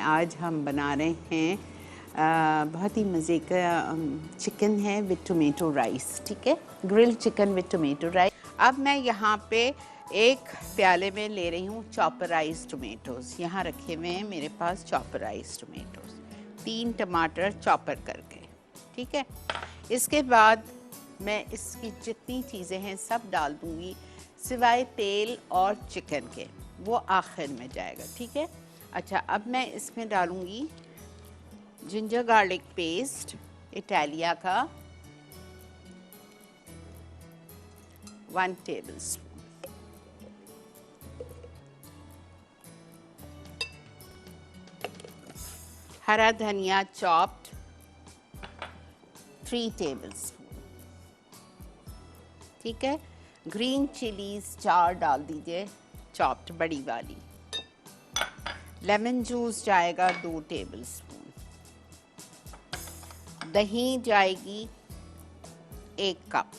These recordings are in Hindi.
आज हम बना रहे हैं बहुत ही मज़े का चिकन है विद टोमेटो राइस। ठीक है, grilled chicken with tomato rice. अब मैं यहाँ पे एक प्याले में ले रही हूँ चॉपराइज टोमेटोज़। यहाँ रखे हुए हैं मेरे पास चॉपराइज टोमेटोज़, 3 टमाटर चॉपर करके। ठीक है, इसके बाद मैं इसकी जितनी चीज़ें हैं सब डाल दूँगी सिवाय तेल और चिकन के, वो आखिर में जाएगा। ठीक है, अच्छा अब मैं इसमें डालूँगी जिंजर गार्लिक पेस्ट इटालिया का 1 टेबलस्पून, हरा धनिया चॉप्ड 3 टेबलस्पून। ठीक है, ग्रीन चिलीज 4 डाल दीजिए चॉप्ड बड़ी वाली। लेमन जूस जाएगा 2 टेबलस्पून। दही जाएगी 1 कप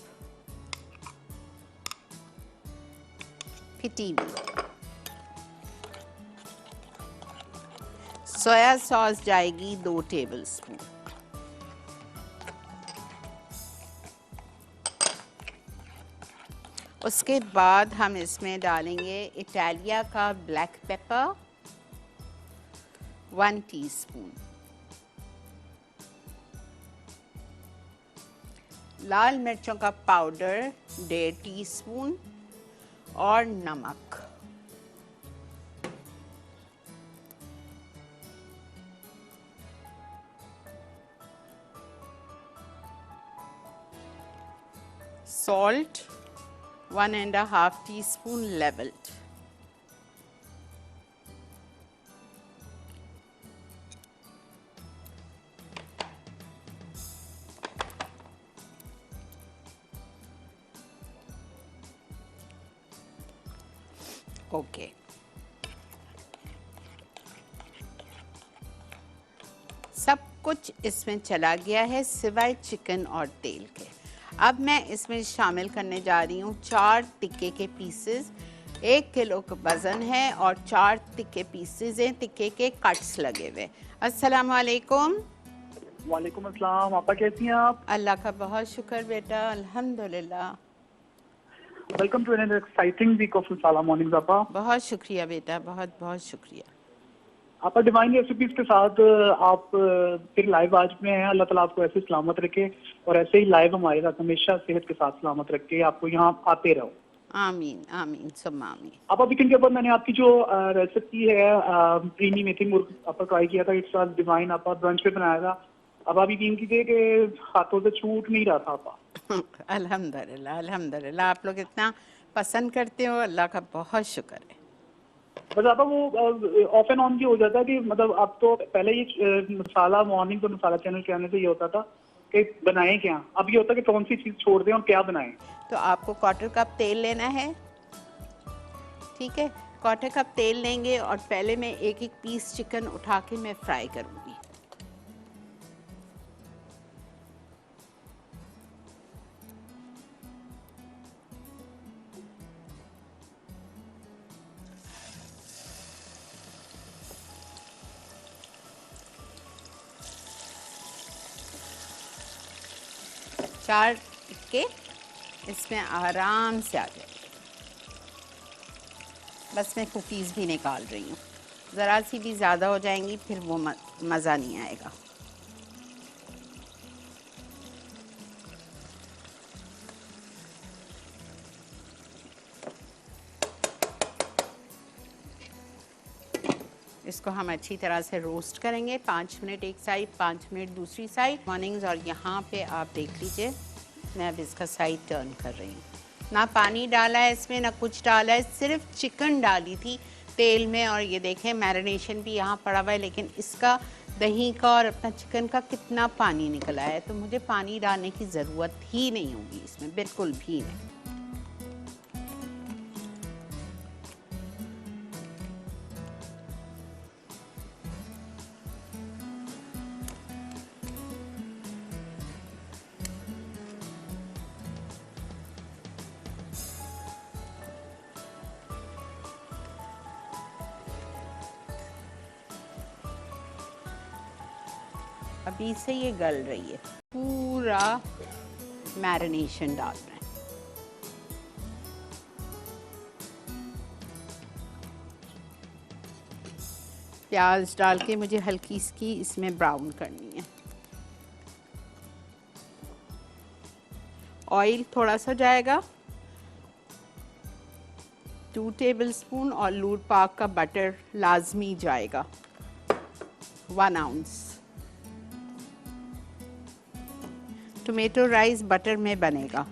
फिटी हुई। सोया सॉस जाएगी 2 टेबलस्पून। उसके बाद हम इसमें डालेंगे इटालिया का ब्लैक पेपर 1 टीस्पून, लाल मिर्चों का पाउडर 1.5 टीस्पून और नमक। Salt 1.5 teaspoon levelled. ओके, सब कुछ इसमें चला गया है सिवाय चिकन और तेल के। अब मैं इसमें शामिल करने जा रही हूँ 4 टिक्के के पीसेस। 1 किलो का वज़न है और 4 टिक्के पीसेस हैं, टिक्के के कट्स लगे हुए। अस्सलाम वालेकुम। वालेकुम अस्सलाम। आपा कैसी हैं आप? अल्लाह का बहुत शुक्र बेटा, अल्हम्दुलिल्लाह। Welcome to another exciting week of masala mornings आपा। बहुत शुक्रिया बेटा, बहुत बहुत शुक्रिया। आपा डिवाइन रेसिपीज के साथ आप फिर लाइव आज में हैं। अल्लाह ताला आपको ऐसे सलामत रखे और ऐसे ही लाइव हमारे साथ हमेशा सेहत के साथ सलामत रखे, आपको यहाँ आते रहो। आमीन आमीन सुम्मा आमीन। आपा वीकेंड के बाद मैंने आपकी जो रेसिपी है क्रीमी मेथी मुर्ग आपा ट्राई किया था, इट्स वाज डिवाइन। आपा ब्रंच पे बनाया था। अब आप यकीन कीजिए कि हाथों से छूट नहीं रहा था आपा। अल्हम्दुलिल्लाह अल्हम्दुलिल्लाह, आप लोग इतना पसंद करते हो, अल्लाह का बहुत शुक्र है। बस आपा वो ऑफ एंड ऑन भी हो जाता है कि मतलब अब तो पहले ये मसाला मॉर्निंग तो मसाला चैनल के आने से ये होता था कि बनाएं क्या, अब ये होता है कि कौन सी चीज छोड़ दें और क्या बनाएं। तो आपको 1/4 कप तेल लेना है। ठीक है, 1/4 कप तेल लेंगे और पहले मैं एक एक पीस चिकन उठा के मैं फ्राई करूँगी। चार टिक्के इसमें आराम से आ जाए। बस मैं कुकीज़ भी निकाल रही हूँ, ज़रा सी भी ज़्यादा हो जाएंगी फिर वो मज़ा नहीं आएगा। इसको हम अच्छी तरह से रोस्ट करेंगे, 5 मिनट एक साइड, 5 मिनट दूसरी साइड मॉर्निंग्स। और यहाँ पे आप देख लीजिए मैं अब इसका साइड टर्न कर रही हूँ। ना पानी डाला है इसमें, ना कुछ डाला है, सिर्फ चिकन डाली थी तेल में। और ये देखें मैरिनेशन भी यहाँ पड़ा हुआ है, लेकिन इसका दही का और अपना चिकन का कितना पानी निकला है, तो मुझे पानी डालने की ज़रूरत ही नहीं होगी इसमें, बिल्कुल भी नहीं। अभी से ये गल रही है, पूरा मैरिनेशन डाल रहे हैं। प्याज डाल के मुझे हल्की इसकी इसमें ब्राउन करनी है। ऑयल थोड़ा सा जाएगा, 2 टेबलस्पून, और लूट पाक का बटर लाजमी जाएगा, 1 आउंस। टोमेटो राइस बटर में बनेगा।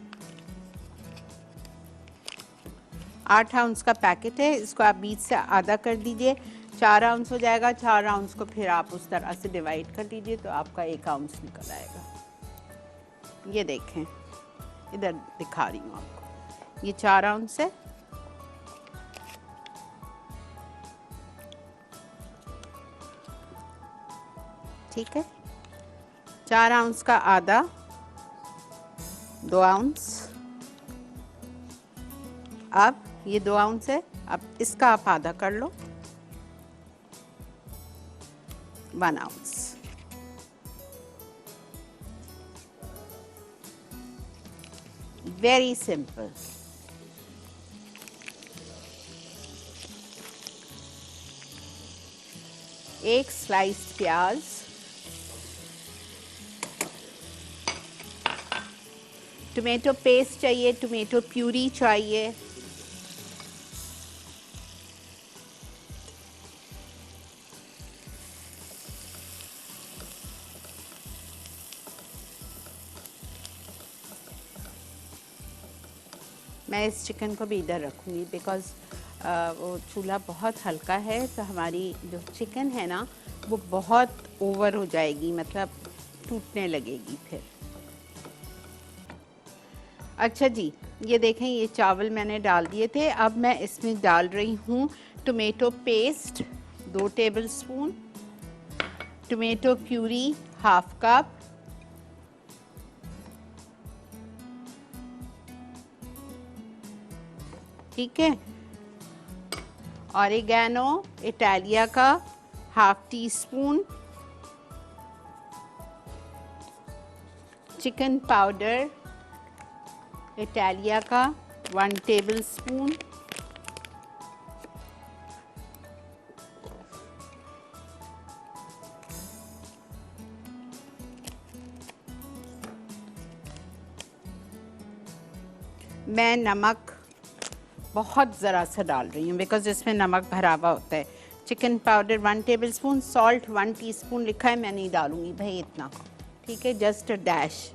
8 आउंस का पैकेट है, इसको आप बीच से आधा कर दीजिए, 4 आउंस हो जाएगा। 4 आउंस को फिर आप उस तरह से डिवाइड कर दीजिए तो आपका 1 आउंस निकल आएगा। ये देखें, इधर दिखा रही हूँ आपको, ये 4 आउंस है। ठीक है, 4 आउंस का आधा, 2 आउंस। अब ये 2 आउंस है, अब इसका आप आधा कर लो, 1 आउंस। Very simple. एक स्लाइस्ड प्याज, टोमेटो पेस्ट चाहिए, टोमेटो प्यूरी चाहिए, मैं इस चिकन को भी इधर रखूँगी बिकॉज़ वो चूल्हा बहुत हल्का है, तो हमारी जो चिकन है ना वो बहुत ओवर हो जाएगी, मतलब टूटने लगेगी फिर। अच्छा जी, ये देखें, ये चावल मैंने डाल दिए थे। अब मैं इसमें डाल रही हूँ tomato paste 2 tablespoon, tomato puree 1/2 cup, ठीक है, ऑरिगेनो इटालिया का 1/2 टीस्पून, चिकन पाउडर इटालिया का 1 टेबलस्पून, मैं नमक बहुत ज़रा सा डाल रही हूँ बिकॉज इसमें नमक भरा हुआ होता है। Chicken powder 1 tablespoon, salt 1 teaspoon लिखा है, मैं नहीं डालूंगी भाई इतना, ठीक है, जस्ट अ डैश।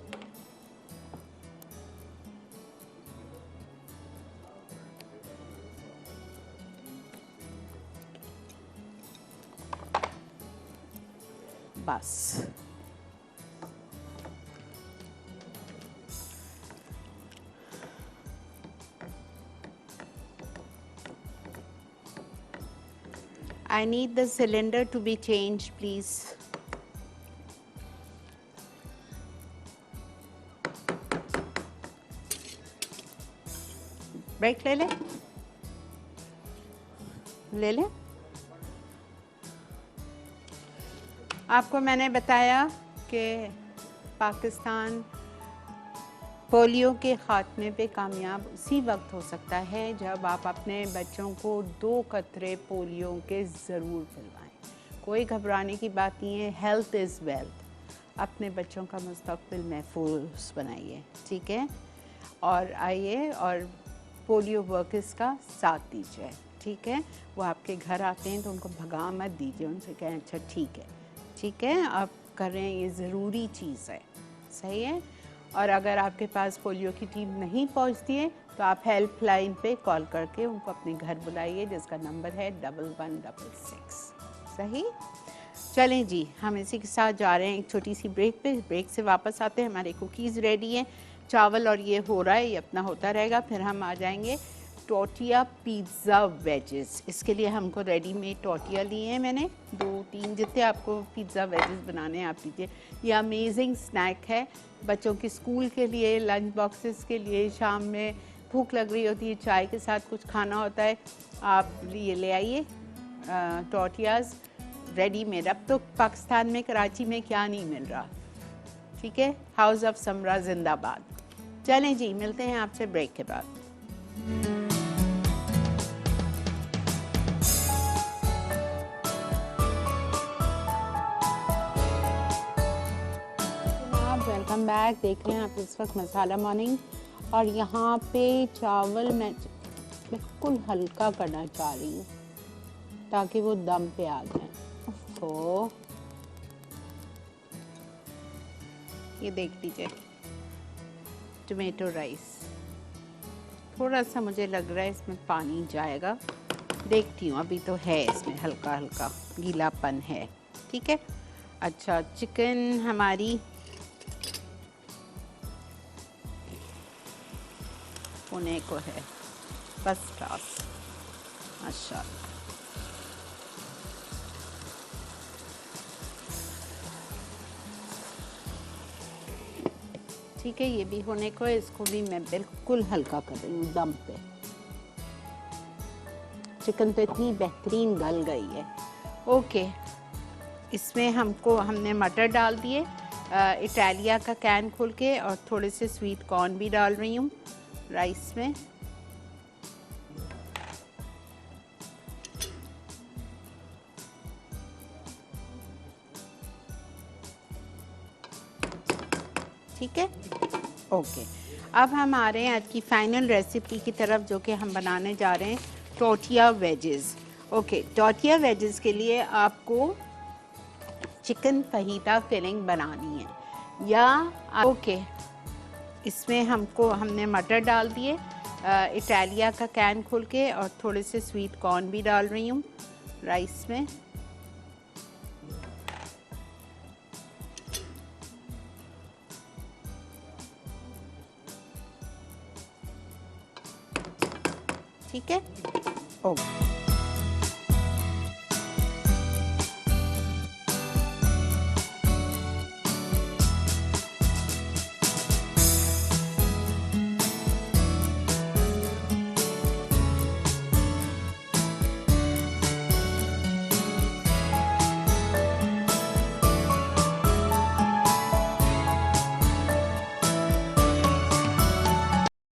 बस I need the cylinder to be changed, please. Break ले लें, ले लें। आपको मैंने बताया कि पाकिस्तान पोलियो के ख़ात्मे पे कामयाब उसी वक्त हो सकता है जब आप अपने बच्चों को 2 कतरे पोलियो के ज़रूर पिलवाएं। कोई घबराने की बात नहीं है, हेल्थ इज़ वेल्थ। अपने बच्चों का मुस्तक़बिल महफूज बनाइए, ठीक है, और आइए और पोलियो वर्कर्स का साथ दीजिए, ठीक है। वो आपके घर आते हैं तो उनको भगा मत दीजिए, उनसे कहें अच्छा ठीक है आप कर रहे हैं, ये ज़रूरी चीज़ है, सही है। और अगर आपके पास पोलियो की टीम नहीं पहुंचती है तो आप हेल्पलाइन पे कॉल करके उनको अपने घर बुलाइए, जिसका नंबर है 1166, सही। चलें जी, हम इसी के साथ जा रहे हैं एक छोटी सी ब्रेक पे। ब्रेक से वापस आते हैं, हमारे कुकीज़ रेडी हैं, चावल और ये हो रहा है, ये अपना होता रहेगा। फिर हम आ जाएंगे टोर्टिया पिज़्ज़ा वेजेस। इसके लिए हमको रेडीमेड टोर्टिया लिए हैं मैंने, 2-3 जितने आपको पिज़्ज़ा वेजेस बनाने हैं आप लीजिए। ये अमेजिंग स्नैक है बच्चों के स्कूल के लिए, लंच बॉक्सेस के लिए, शाम में भूख लग रही होती है, चाय के साथ कुछ खाना होता है, आप ये ले आइए टोर्टियाज़। रेडीमेड। अब तो पाकिस्तान में कराची में क्या नहीं मिल रहा, ठीक है। हाउस ऑफ समरा जिंदाबाद। चलें जी, मिलते हैं आपसे ब्रेक के बाद। Welcome back. देख रहे हैं आप इस वक्त मसाला मॉर्निंग, और यहाँ पे चावल मैं बिल्कुल हल्का करना चाह रही हूँ ताकि वो दम पे आ जाए। तो ये देख लीजिए टोमेटो राइस। थोड़ा सा मुझे लग रहा है इसमें पानी जाएगा, देखती हूँ। अभी तो है इसमें हल्का हल्का गीलापन है, ठीक है। अच्छा, चिकन हमारी होने को है, फर्स्ट क्लास माशाल्लाह। ठीक है, ये भी होने को है। इसको भी मैं बिल्कुल हल्का कर रही हूँ दम पे। चिकन तो इतनी बेहतरीन गल गई है। ओके, इसमें हमने मटर डाल दिए, इटालिया का कैन खोल के, और थोड़े से स्वीट कॉर्न भी डाल रही हूँ राइस में। ठीक है, ओके। अब हम आ रहे हैं आज की फाइनल रेसिपी की तरफ, जो कि हम बनाने जा रहे हैं टोटिया वेजेस। ओके, टोटिया वेजेस के लिए आपको चिकन फहीता फिलिंग बनानी है, या ओके, इसमें हमने मटर डाल दिए, इटालिया का कैन खोल के, और थोड़े से स्वीट कॉर्न भी डाल रही हूँ राइस में। ठीक है, ओके।